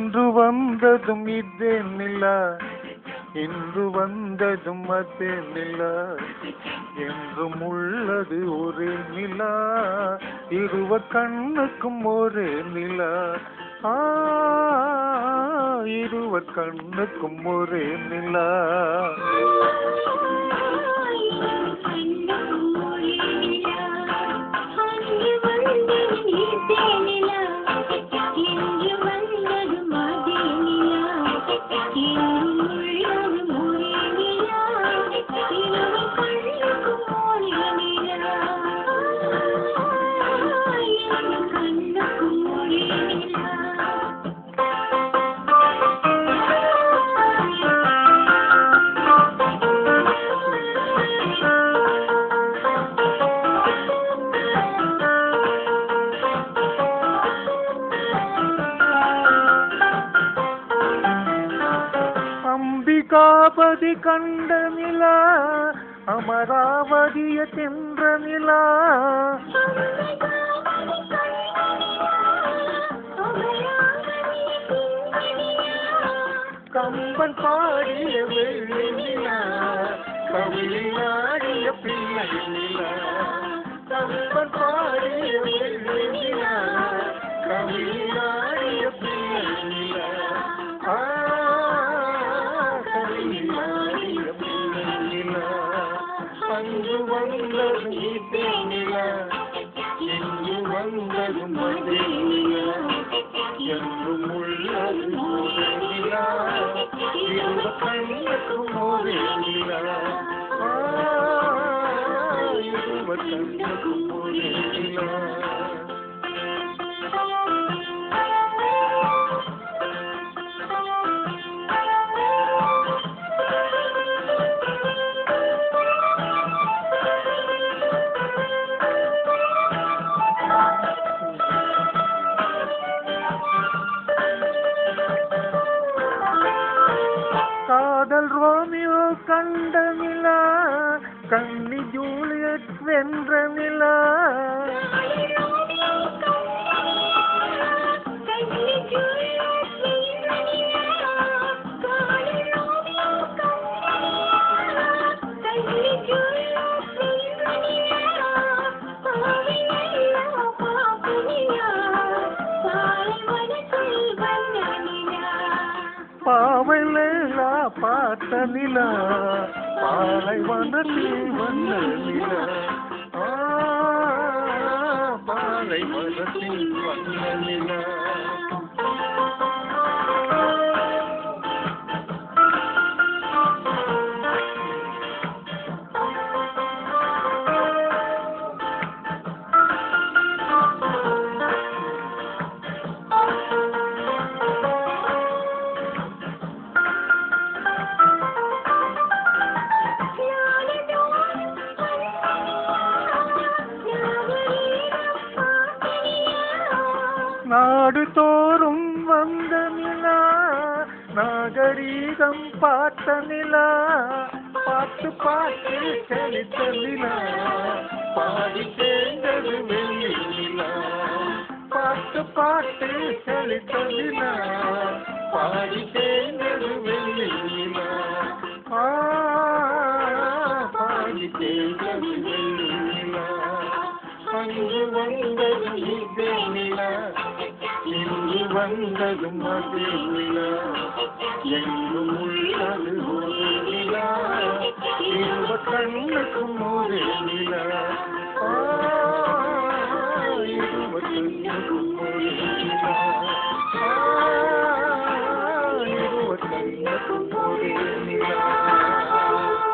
அன்று வந்ததும் இதே நிலா, இன்று வந்ததும் அதே நிலா, என்றும் உள்ளது ஒரே நிலா, இருவர் கண்ணுக்கும் ஒரே நிலா. இருவர் கண்ணுக்கும் ஒரே நிலா. அம்பிகாபதி கண்ட நிலா, அமராவதிய சென்ற நிலா, கம்பன் பாடிய வெள்ளி நிலா, கவிழில் ஆடிய பிள்ளை நிலா, கம்பன் பாடிய வெள்ளி நிலா, கவிழில் ஆடிய பிள்ளை நிலா. அங்கு வந்தது இதே நிலா, இங்கு வந்தது மதே நிலா, என்றும் உள்ளது ஒரே நிலா, இரு கண்ணுக்கும் ஒரே நிலா, இருவர் கண்ணுக்கும் ஒரே நிலா. காதல் ரோமியோ கண்ட நிலா, கன்னி ஜூலியட் வென்ற நிலா, பாவையிலா பார்த்த நிலா, பாலைவனத்தில் வந்த நிலா, பாலைவனத்தில் வந்த நிலா. நாடு தோறும் வந்த நிலா, நாகரீகம் பார்த்த நிலா, பாட்டு பாட்டு செழித்த நிலா, பாடி சேர்ந்தது வெள்ளி நிலா, பாட்டு பாட்டு செழித்த நிலா, பாடி சேர்ந்தது வெள்ளி நிலா, பாடி சேர்ந்தது வெள்ளி நிலா. அங்கு வந்தது இதே நிலா, இங்கு வந்தது மதே நிலா, எங்கும் உள்ளது ஒரே நிலா, இருவர் கண்ணுக்கும் ஒரே நிலா.